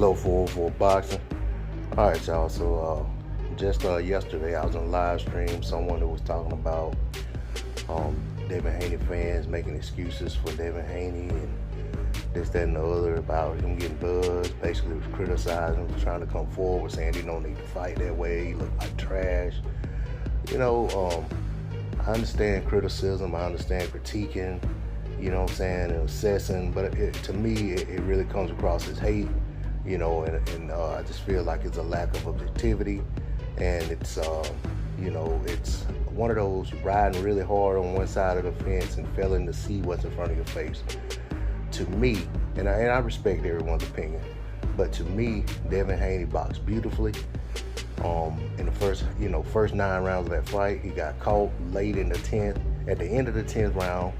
Low 404 Boxing. Alright, y'all. So, just yesterday, I was on a live stream. Someone who was talking about Devin Haney fans making excuses for Devin Haney and this, that, and the other about him getting buzzed. Basically, was criticizing him for trying to come forward, saying he don't need to fight that way. He looked like trash. I understand criticism. I understand critiquing. You know what I'm saying, and assessing. But to me, it really comes across as hate. And I just feel like it's a lack of objectivity, and it's it's one of those riding really hard on one side of the fence and failing to see what's in front of your face. To me, and I respect everyone's opinion, but to me, Devin Haney boxed beautifully. In the first 9 rounds of that fight, he got caught late in the 10th, at the end of the 10th round,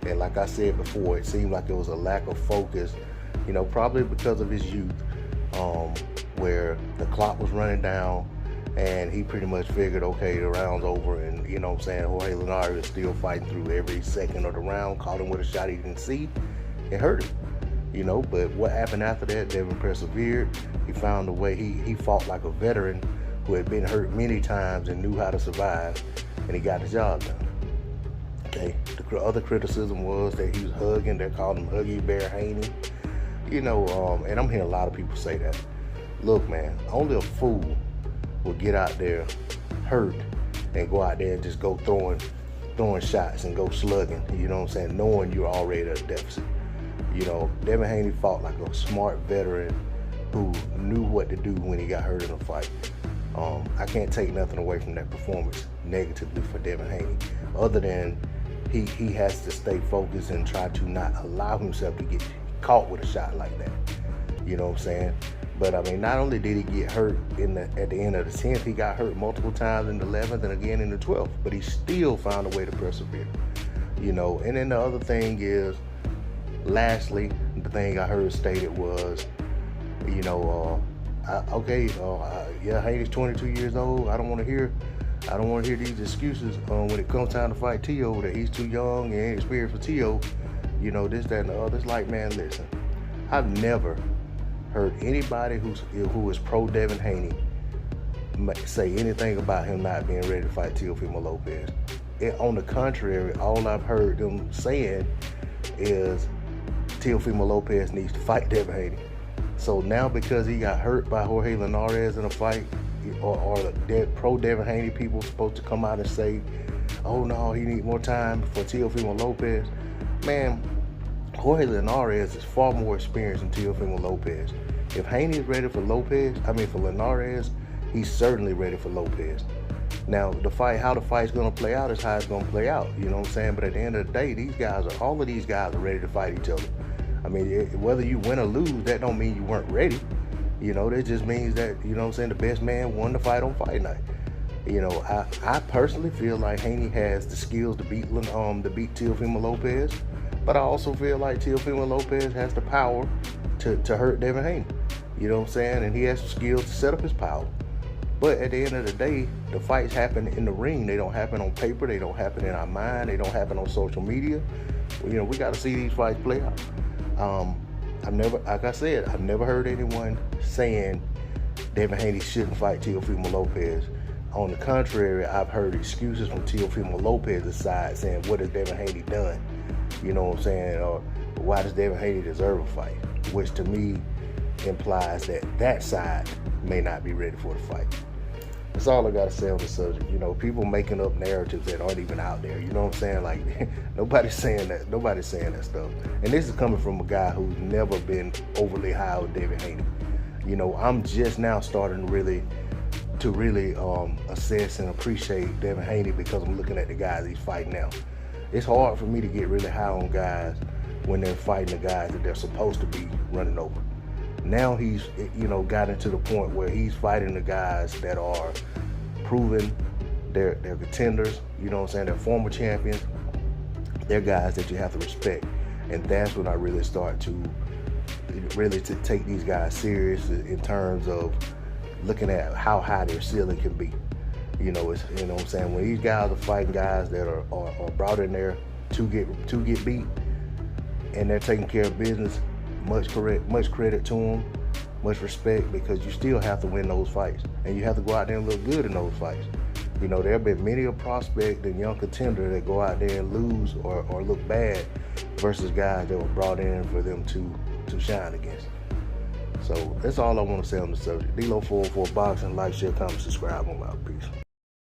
and like I said before, it seemed like it was a lack of focus. Probably because of his youth, where the clock was running down, and he pretty much figured, okay, the round's over, and Jorge Linares is still fighting through every second of the round, caught him with a shot he didn't see, it hurt him, but what happened after that, Devin persevered. He found a way. He fought like a veteran who had been hurt many times and knew how to survive, and he got the job done. Okay, the other criticism was that he was hugging. They called him Huggy Bear Haney. And I'm hearing a lot of people say that. Look, man, only a fool will get out there hurt and go out there and just go throwing shots and go slugging, knowing you're already at a deficit. Devin Haney fought like a smart veteran who knew what to do when he got hurt in a fight. I can't take nothing away from that performance negatively for Devin Haney, other than he has to stay focused and try to not allow himself to get caught with a shot like that. You know what I'm saying? But I mean, not only did he get hurt at the end of the 10th, he got hurt multiple times in the 11th and again in the 12th, but he still found a way to persevere. And then the other thing is, lastly, the thing I heard stated was, Haney's 22 years old. I don't want to hear these excuses when it comes time to fight Teo, that he's too young and inexperienced for Teo. This, that, and the other. It's like, man, listen, I've never heard anybody who is pro Devin Haney say anything about him not being ready to fight Teofimo Lopez. On the contrary, all I've heard them saying is Teofimo Lopez needs to fight Devin Haney. So now, because he got hurt by Jorge Linares in a fight, or the pro Devin Haney people supposed to come out and say, oh no, he needs more time for Teofimo Lopez. Man, Jorge Linares is far more experienced than Teofimo Lopez. If Haney is ready for Linares, he's certainly ready for Lopez. Now, how the fight's going to play out is how it's going to play out. You know what I'm saying? But at the end of the day, all of these guys are ready to fight each other. I mean, whether you win or lose, that don't mean you weren't ready. That just means that, the best man won the fight on fight night. I personally feel like Haney has the skills to beat Teofimo Lopez, but I also feel like Teofimo Lopez has the power to hurt Devin Haney. You know what I'm saying? And he has the skills to set up his power. But at the end of the day, the fights happen in the ring. They don't happen on paper. They don't happen in our mind. They don't happen on social media. We got to see these fights play out. I've never heard anyone saying Devin Haney shouldn't fight Teofimo Lopez. On the contrary, I've heard excuses from Teofimo Lopez's side saying, what has Devin Haney done? You know what I'm saying? Or why does Devin Haney deserve a fight? Which to me implies that side may not be ready for the fight. That's all I got to say on the subject. People making up narratives that aren't even out there. You know what I'm saying? Like, nobody's saying that. Nobody's saying that stuff. And this is coming from a guy who's never been overly high on Devin Haney. I'm just now starting to really assess and appreciate Devin Haney because I'm looking at the guys he's fighting now. It's hard for me to get really high on guys when they're fighting the guys that they're supposed to be running over. Now he's, gotten to the point where he's fighting the guys that are proven, they're contenders, they're former champions. They're guys that you have to respect. And that's when I really start to take these guys serious in terms of looking at how high their ceiling can be. What I'm saying? When these guys are fighting guys that are brought in there to get beat, and they're taking care of business, much credit to them. much respect, because you still have to win those fights, and you have to go out there and look good in those fights. You know, there have been many a prospect and young contender that go out there and lose or look bad versus guys that were brought in for them to shine against. So that's all I want to say on the subject. D-Lo 404 Boxing. Like, share, comment, subscribe. I'm out. Peace.